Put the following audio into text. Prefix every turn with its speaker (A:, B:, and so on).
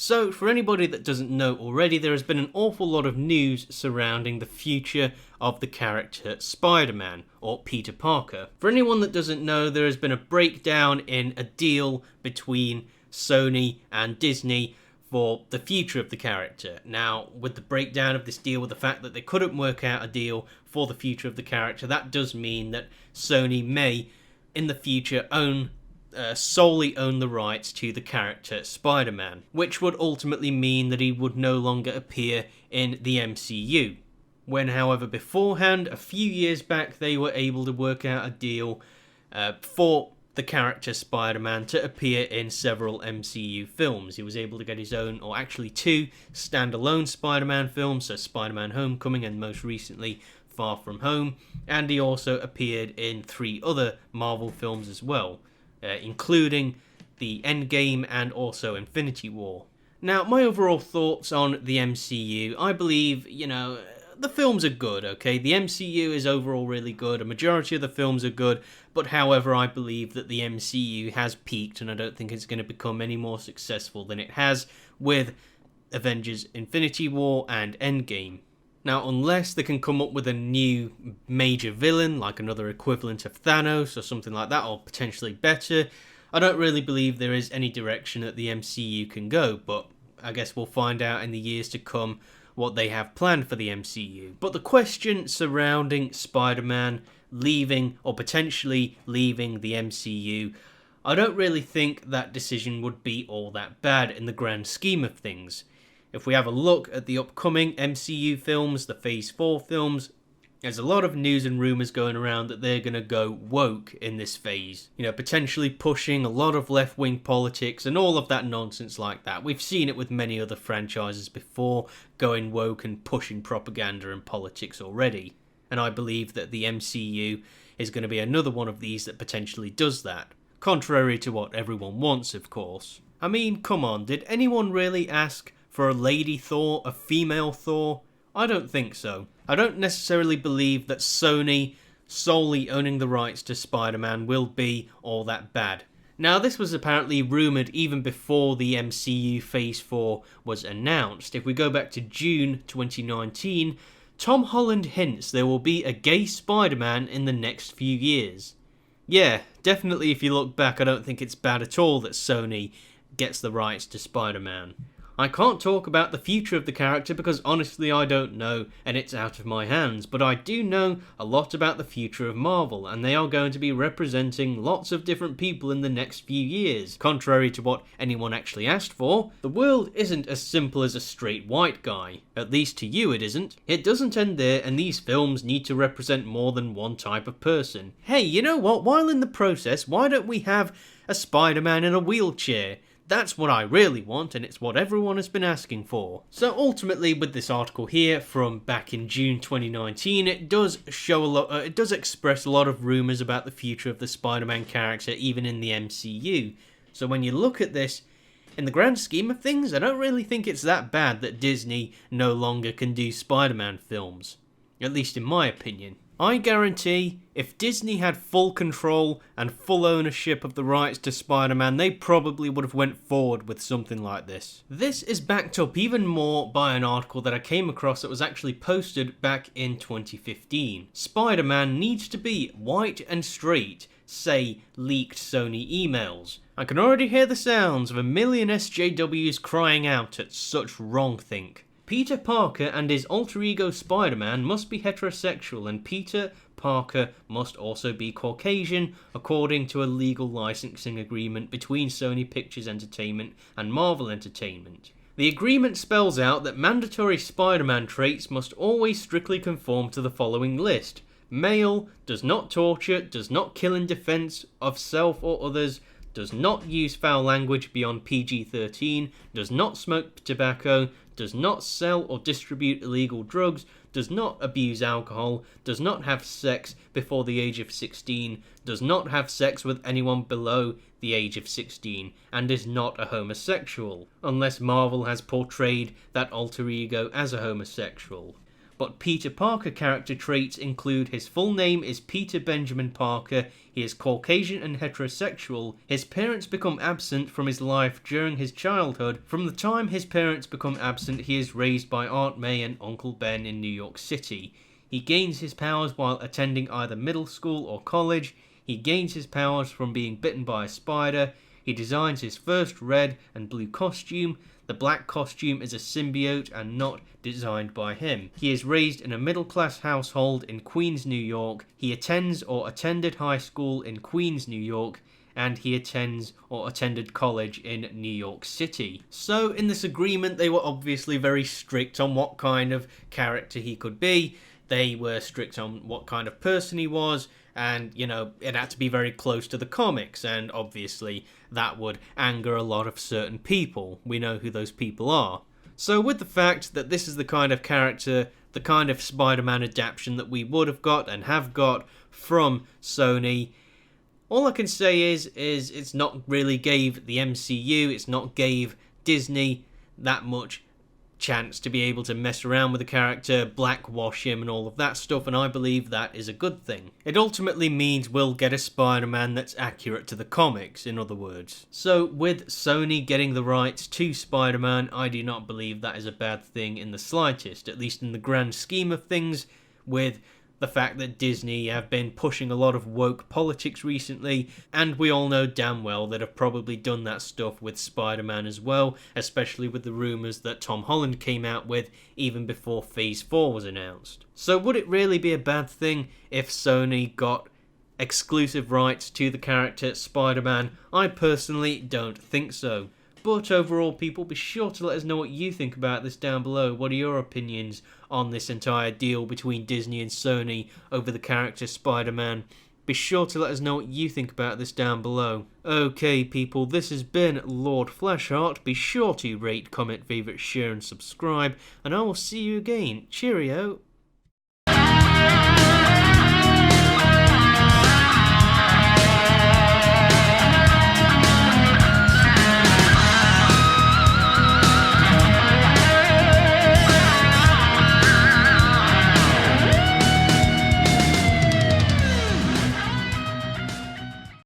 A: So, for anybody that doesn't know already, there has been an awful lot of news surrounding the future of the character Spider-Man, or Peter Parker. For anyone that doesn't know, there has been a breakdown in a deal between Sony and Disney for the future of the character. Now, with the breakdown of this deal, with the fact that they couldn't work out a deal for the future of the character, that does mean that Sony may, in the future, solely own the rights to the character Spider-Man, which would ultimately mean that he would no longer appear in the MCU. When, however, beforehand, a few years back, they were able to work out a deal for the character Spider-Man to appear in several MCU films. He was able to get his own, or actually two, standalone Spider-Man films, so Spider-Man Homecoming and most recently Far From Home, and he also appeared in 3 other Marvel films as well, including the Endgame and also Infinity War. Now, my overall thoughts on the MCU, I believe, the films are good, okay? The MCU is overall really good, a majority of the films are good, but however, I believe that the MCU has peaked, and I don't think it's going to become any more successful than it has with Avengers Infinity War and Endgame. Now, unless they can come up with a new major villain, like another equivalent of Thanos or something like that, or potentially better, I don't really believe there is any direction that the MCU can go, but I guess we'll find out in the years to come what they have planned for the MCU. But the question surrounding Spider-Man leaving or potentially leaving the MCU, I don't really think that decision would be all that bad in the grand scheme of things. If we have a look at the upcoming MCU films, the Phase 4 films, there's a lot of news and rumours going around that they're going to go woke in this phase. Potentially pushing a lot of left-wing politics and all of that nonsense like that. We've seen it with many other franchises before, going woke and pushing propaganda and politics already. And I believe that the MCU is going to be another one of these that potentially does that. Contrary to what everyone wants, of course. I mean, come on, did anyone really ask for a lady Thor, a female Thor? I don't think so. I don't necessarily believe that Sony solely owning the rights to Spider-Man will be all that bad. Now, this was apparently rumoured even before the MCU Phase 4 was announced. If we go back to June 2019, Tom Holland hints there will be a gay Spider-Man in the next few years. Yeah, definitely if you look back, I don't think it's bad at all that Sony gets the rights to Spider-Man. I can't talk about the future of the character because honestly I don't know and it's out of my hands, but I do know a lot about the future of Marvel and they are going to be representing lots of different people in the next few years. Contrary to what anyone actually asked for, the world isn't as simple as a straight white guy. At least to you it isn't. It doesn't end there and these films need to represent more than one type of person. Hey, you know what? While in the process, why don't we have a Spider-Man in a wheelchair? That's what I really want, and it's what everyone has been asking for. So ultimately, with this article here from back in June 2019, it does express a lot of rumours about the future of the Spider-Man character, even in the MCU. So when you look at this, in the grand scheme of things, I don't really think it's that bad that Disney no longer can do Spider-Man films. At least in my opinion. I guarantee if Disney had full control and full ownership of the rights to Spider-Man, they probably would have went forward with something like this. This is backed up even more by an article that I came across that was actually posted back in 2015. Spider-Man needs to be white and straight, say leaked Sony emails. I can already hear the sounds of a million SJWs crying out at such wrongthink. Peter Parker and his alter ego Spider-Man must be heterosexual and Peter Parker must also be Caucasian according to a legal licensing agreement between Sony Pictures Entertainment and Marvel Entertainment. The agreement spells out that mandatory Spider-Man traits must always strictly conform to the following list. Male, does not torture, does not kill in defense of self or others, does not use foul language beyond PG-13, does not smoke tobacco, does not sell or distribute illegal drugs, does not abuse alcohol, does not have sex before the age of 16, does not have sex with anyone below the age of 16, and is not a homosexual, unless Marvel has portrayed that alter ego as a homosexual. but Peter Parker character traits include his full name is Peter Benjamin Parker, he is Caucasian and heterosexual, his parents become absent from his life during his childhood. From the time his parents become absent, he is raised by Aunt May and Uncle Ben in New York City. He gains his powers while attending either middle school or college. He gains his powers from being bitten by a spider. He designs his first red and blue costume. The black costume is a symbiote and not designed by him. He is raised in a middle-class household in Queens, New York. He attends or attended high school in Queens, New York, and he attends or attended college in New York City. So in this agreement, they were obviously very strict on what kind of character he could be. They were strict on what kind of person he was, and, you know, it had to be very close to the comics, and obviously that would anger a lot of certain people. We know who those people are. So with the fact that this is the kind of character, the kind of Spider-Man adaptation that we would have got and have got from Sony, all I can say is it's not really gave the MCU, it's not gave Disney that much chance to be able to mess around with the character, blackwash him and all of that stuff, and I believe that is a good thing. It ultimately means we'll get a Spider-Man that's accurate to the comics, in other words. So with Sony getting the rights to Spider-Man, I do not believe that is a bad thing in the slightest, at least in the grand scheme of things, with the fact that Disney have been pushing a lot of woke politics recently, and we all know damn well that have probably done that stuff with Spider-Man as well, especially with the rumours that Tom Holland came out with even before Phase 4 was announced. So would it really be a bad thing if Sony got exclusive rights to the character Spider-Man? I personally don't think so. But overall, people, be sure to let us know what you think about this down below. What are your opinions on this entire deal between Disney and Sony over the character Spider-Man? Be sure to let us know what you think about this down below. Okay, people, this has been Lord Fleshheart. Be sure to rate, comment, favourite, share and subscribe, and I will see you again. Cheerio!